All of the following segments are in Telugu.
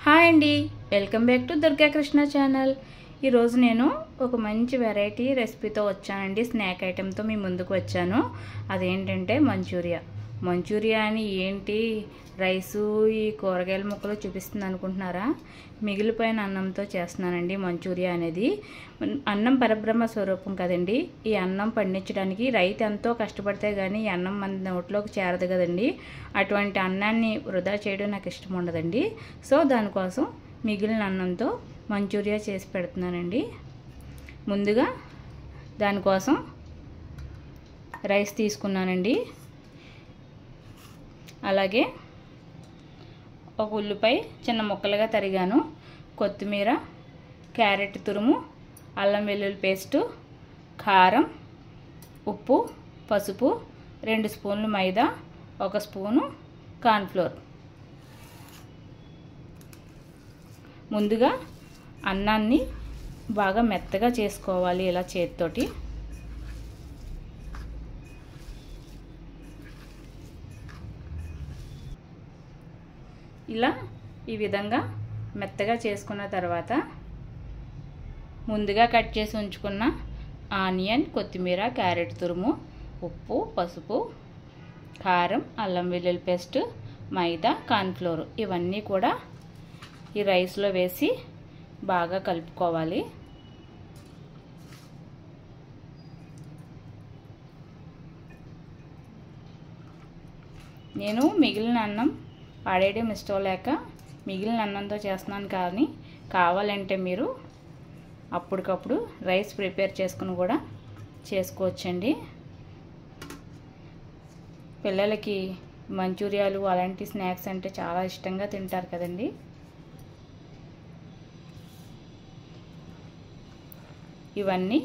హాయ్ అండి, welcome back to Durga Krishna channel. ఈరోజు నేను ఒక మంచి వెరైటీ రెసిపీతో వచ్చానండి. స్నాక్ ఐటెంతో మీ ముందుకు వచ్చాను. అదేంటంటే మంచూరియా అని ఏంటి రైసు ఈ కూరగాయల ముక్కలు చూపిస్తుంది అనుకుంటున్నారా? మిగిలిపోయిన అన్నంతో చేస్తున్నానండి. మంచూరియా అనేది అన్నం పరబ్రహ్మ స్వరూపం కదండి. ఈ అన్నం పండించడానికి రైతు ఎంతో కష్టపడితే కానీ ఈ అన్నం మన నోట్లోకి చేరదు కదండి. అటువంటి అన్నాన్ని వృధా చేయడం నాకు ఇష్టం ఉండదండి. సో దానికోసం మిగిలిన అన్నంతో మంచూరియా చేసి పెడుతున్నానండి. ముందుగా దానికోసం రైస్ తీసుకున్నానండి. అలాగే ఒక ఉల్లిపాయ చిన్న ముక్కలుగా తరిగాను, కొత్తిమీర, క్యారెట్ తురుము, అల్లం వెల్లుల్లి పేస్టు, కారం, ఉప్పు, పసుపు, 2 స్పూన్లు మైదా, 1 స్పూను కార్న్ఫ్లోర్. ముందుగా అన్నాన్ని బాగా మెత్తగా చేసుకోవాలి ఇలా చేతితోటి. ఇలా ఈ విధంగా మెత్తగా చేసుకున్న తర్వాత ముందుగా కట్ చేసి ఉంచుకున్న ఆనియన్, కొత్తిమీర, క్యారెట్ తురుము, ఉప్పు, పసుపు, కారం, అల్లం వెల్లుల్లి పేస్ట్, మైదా, కార్న్ఫ్లోర్ ఇవన్నీ కూడా ఈ రైస్లో వేసి బాగా కలుపుకోవాలి. నేను మిగిలిన అన్నం పాడేయడం ఇష్టం లేక మిగిలిన అన్నంతో చేస్తున్నాను. కానీ కావాలంటే మీరు అప్పటికప్పుడు రైస్ ప్రిపేర్ చేసుకుని కూడా చేసుకోవచ్చండి. పిల్లలకి మంచూరియాలు అలాంటి స్నాక్స్ అంటే చాలా ఇష్టంగా తింటారు కదండి. ఇవన్నీ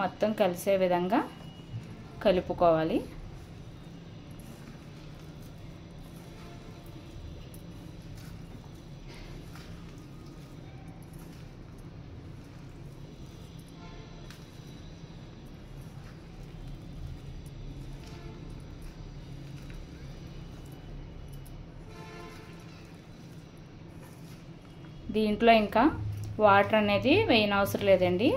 మొత్తం కలిసే విధంగా కలుపుకోవాలి. దీంట్లో ఇంకా వాటర్ అనేది వేయనవసరం లేదండి.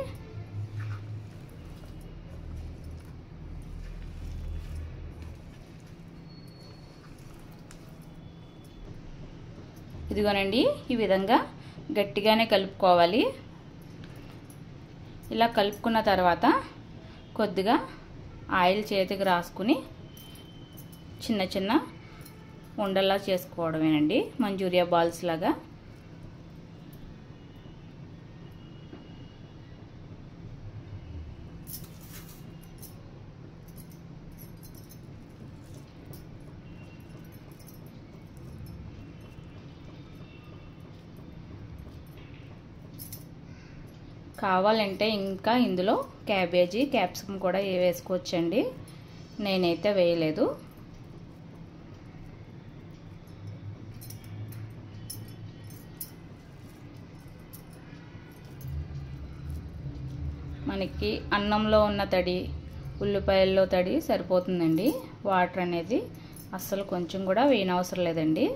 ఇదిగోనండి, ఈ విధంగా గట్టిగానే కలుపుకోవాలి. ఇలా కలుపుకున్న తర్వాత కొద్దిగా ఆయిల్ చేతికి రాసుకుని చిన్న చిన్న ఉండల్లా చేసుకోవడమేనండి, మంచూరియా బాల్స్ లాగా. కావాలంటే ఇంకా ఇందులో క్యాబేజీ, క్యాప్సికమ్ కూడా వేసుకోవచ్చండి. నేనైతే వేయలేదు. మనకి అన్నంలో ఉన్న తడి, ఉల్లిపాయల్లో తడి సరిపోతుందండి. వాటర్ అనేది అస్సలు కొంచెం కూడా వేయనవసరం లేదండి.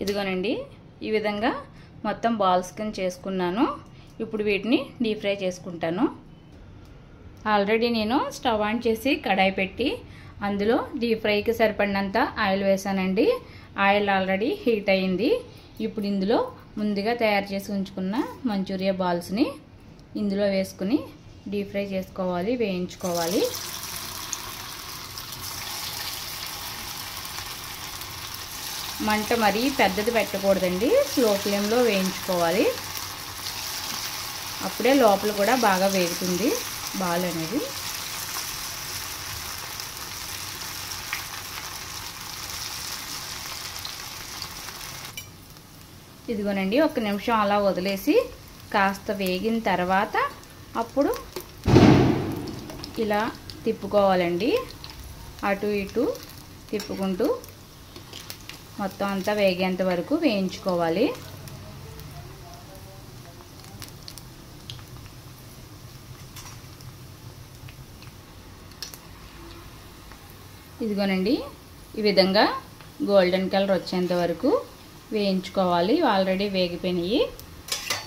ఇదిగోనండి, ఈ విధంగా మొత్తం బాల్స్ కింద చేసుకున్నాను. ఇప్పుడు వీటిని డీప్ ఫ్రై చేసుకుంటాను. ఆల్రెడీ నేను స్టవ్ ఆన్ చేసి కడాయి పెట్టి అందులో డీప్ ఫ్రైకి సరిపడినంత ఆయిల్ వేసానండి. ఆయిల్ ఆల్రెడీ హీట్ అయింది. ఇప్పుడు ఇందులో ముందుగా తయారు చేసి ఉంచుకున్న మంచూరియా బాల్స్ని ఇందులో వేసుకుని డీప్ ఫ్రై చేసుకోవాలి, వేయించుకోవాలి. మంట మరీ పెద్దది పెట్టకూడదండి, స్లో ఫ్లేమ్లో వేయించుకోవాలి. అప్పుడే లోపల కూడా బాగా వేగుతుంది బాల్ అనేది. ఇదిగోనండి, 1 నిమిషం అలా వదిలేసి కాస్త వేగిన తర్వాత అప్పుడు ఇలా తిప్పుకోవాలండి. అటు ఇటు తిప్పుకుంటూ మొత్తం అంతా వేగేంత వరకు వేయించుకోవాలి. ఇదిగోనండి, ఈ విధంగా గోల్డెన్ కలర్ వచ్చేంత వరకు వేయించుకోవాలి. ఆల్రెడీ వేగిపోయినాయి.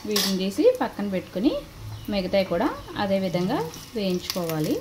వీటిని తీసి పక్కన పెట్టుకుని మిగతాయి కూడా అదే విధంగా వేయించుకోవాలి.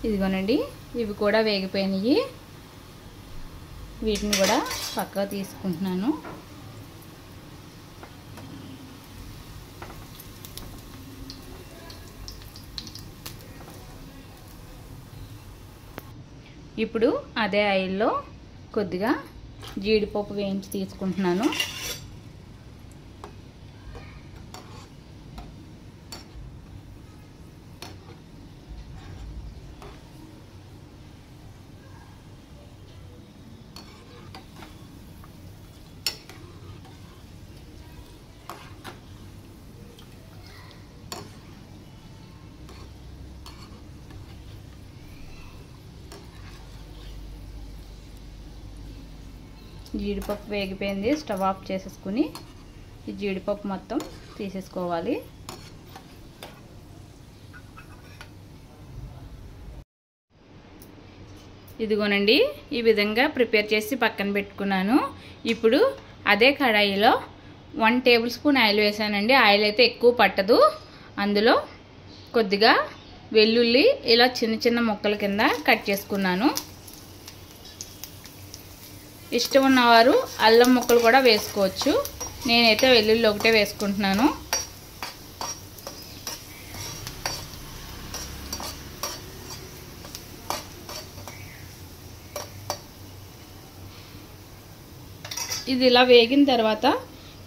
ఇదిగోనండి, ఇవి కూడా వేగిపోయినాయి. వీటిని కూడా పక్కకు తీసుకుంటున్నాను. ఇప్పుడు అదే ఆయిల్లో కొద్దిగా జీడిపప్పు వేయించి తీసుకుంటున్నాను. జీడిపప్పు వేగిపోయింది. స్టవ్ ఆఫ్ చేసేసుకుని ఈ జీడిపప్పు మొత్తం తీసేసుకోవాలి. ఇదిగోనండి, ఈ విధంగా ప్రిపేర్ చేసి పక్కన పెట్టుకున్నాను. ఇప్పుడు అదే కడాయిలో 1 టేబుల్ స్పూన్ ఆయిల్ వేసానండి. ఆయిల్ అయితే ఎక్కువ పట్టదు. అందులో కొద్దిగా వెల్లుల్లి ఇలా చిన్న చిన్న ముక్కల కింద కట్ చేసుకున్నాను. ఇష్టం ఉన్నవారు అల్లం ముక్కలు కూడా వేసుకోవచ్చు. నేనైతే వెల్లుల్లి ఒకటే వేసుకుంటున్నాను. ఇది ఇలా వేగిన తర్వాత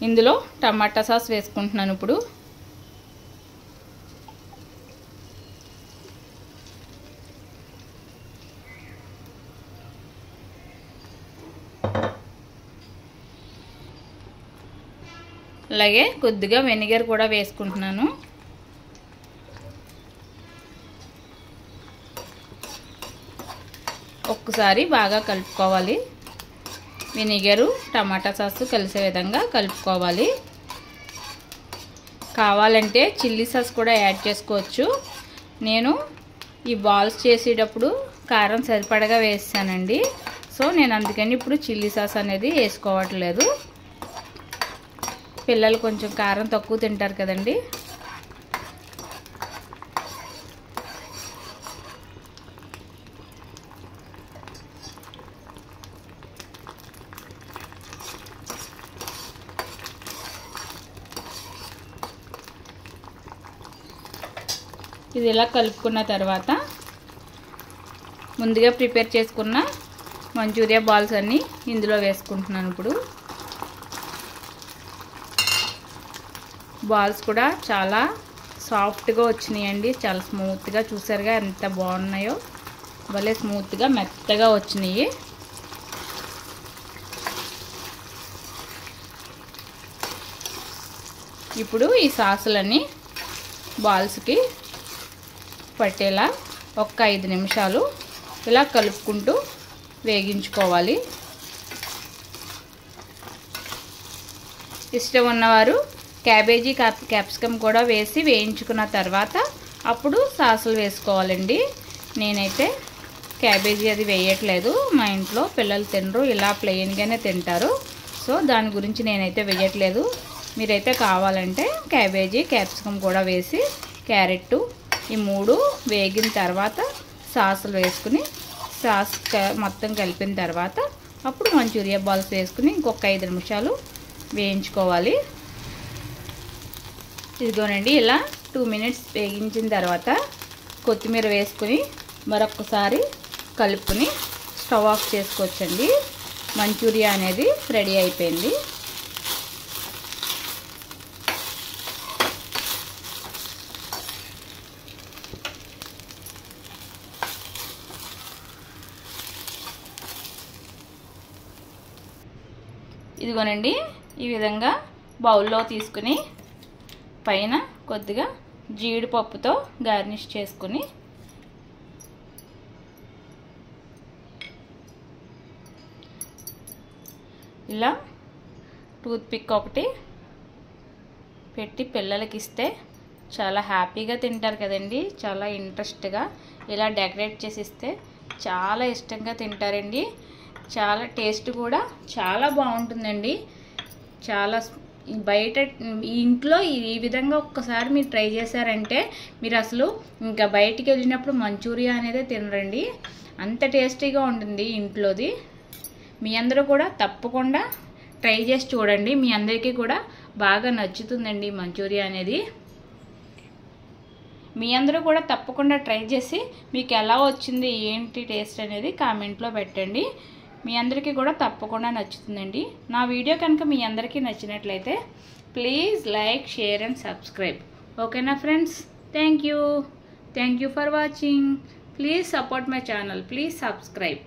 ఇందులో టమాటా సాస్ వేసుకుంటున్నాను. ఇప్పుడు అలాగే కొద్దిగా వెనిగర్ కూడా వేసుకుంటున్నాను. ఒక్కసారి బాగా కలుపుకోవాలి. వెనిగరు టమాటా సాస్ కలిసే విధంగా కలుపుకోవాలి. కావాలంటే చిల్లీ సాస్ కూడా యాడ్ చేసుకోవచ్చు. నేను ఈ బాల్స్ చేసేటప్పుడు కారం సరిపడగా వేసానండి. సో నేను అందుకని ఇప్పుడు చిల్లీ సాస్ అనేది వేసుకోవట్లేదు. పిల్లలు కొంచెం కారం తక్కువ తింటారు కదండి. ఇది ఇలా కలుపుకున్న తర్వాత ముందుగా ప్రిపేర్ చేసుకున్న మంచూరియా బాల్స్ అన్నీ ఇందులో వేసుకుంటున్నాను. ఇప్పుడు బాల్స్ కూడా చాలా సాఫ్ట్గా వచ్చినాయండి. చాలా స్మూత్గా, చూసారుగా ఎంత బాగున్నాయో. భలే స్మూత్గా మెత్తగా వచ్చినాయి. ఇప్పుడు ఈ సాసులన్నీ బాల్స్కి పట్టేలా ఒక 5 నిమిషాలు ఇలా కలుపుకుంటూ వేగించుకోవాలి. ఇష్టం ఉన్నవారు క్యాబేజీ క్యాప్సికమ్ కూడా వేసి వేయించుకున్న తర్వాత అప్పుడు సాసులు వేసుకోవాలండి. నేనైతే క్యాబేజీ అది వేయట్లేదు, మా ఇంట్లో పిల్లలు తినరు, ఇలా ప్లెయిన్గానే తింటారు. సో దాని గురించి నేనైతే వేయట్లేదు. మీరైతే కావాలంటే క్యాబేజీ క్యాప్సికమ్ కూడా వేసి క్యారెట్ ఈ 3 వేగిన తర్వాత సాసులు వేసుకుని సాస్ మొత్తం కలిపిన తర్వాత అప్పుడు మంచూరియా బాల్స్ వేసుకుని ఇంకొక 5 నిమిషాలు వేయించుకోవాలి. ఇదిగోనండి ఇలా 2 మినిట్స్ వేగించిన తర్వాత కొత్తిమీర వేసుకుని మరొకసారి కలుపుకొని స్టవ్ ఆఫ్ చేసుకోవచ్చండి. మంచూరియా అనేది రెడీ అయిపోయింది. ఇదిగోనండి ఈ విధంగా బౌల్లో తీసుకుని పైన కొద్దిగా జీడిపప్పుతో గార్నిష్ చేసుకుని ఇలా టూత్పిక్ ఒకటి పెట్టి పిల్లలకి ఇస్తే చాలా హ్యాపీగా తింటారు కదండి. చాలా ఇంట్రెస్ట్గా ఇలా డెకరేట్ చేసి ఇస్తే చాలా ఇష్టంగా తింటారండి. చాలా టేస్ట్ కూడా చాలా బాగుంటుందండి. చాలా బయట ఇంట్లో ఈ విధంగా ఒక్కసారి మీరు ట్రై చేశారంటే మీరు అసలు ఇంకా బయటికి వెళ్ళినప్పుడు మంచూరియా అనేది తినరండి, అంత టేస్టీగా ఉంటుంది ఇంట్లోది. మీ అందరూ కూడా తప్పకుండా ట్రై చేసి చూడండి, మీ అందరికీ కూడా బాగా నచ్చుతుందండి మంచూరియా అనేది. మీ అందరూ కూడా తప్పకుండా ట్రై చేసి మీకు ఎలా వచ్చింది ఏంటి టేస్ట్ అనేది కామెంట్లో పెట్టండి. మీ అందరికీ కూడా తప్పకుండా నచ్చుతుందండి. నా వీడియో కనుక మీ అందరికీ నచ్చినట్లయితే please like, share and subscribe. ఓకేనా friends? Thank you for watching. Please support my channel. Please subscribe.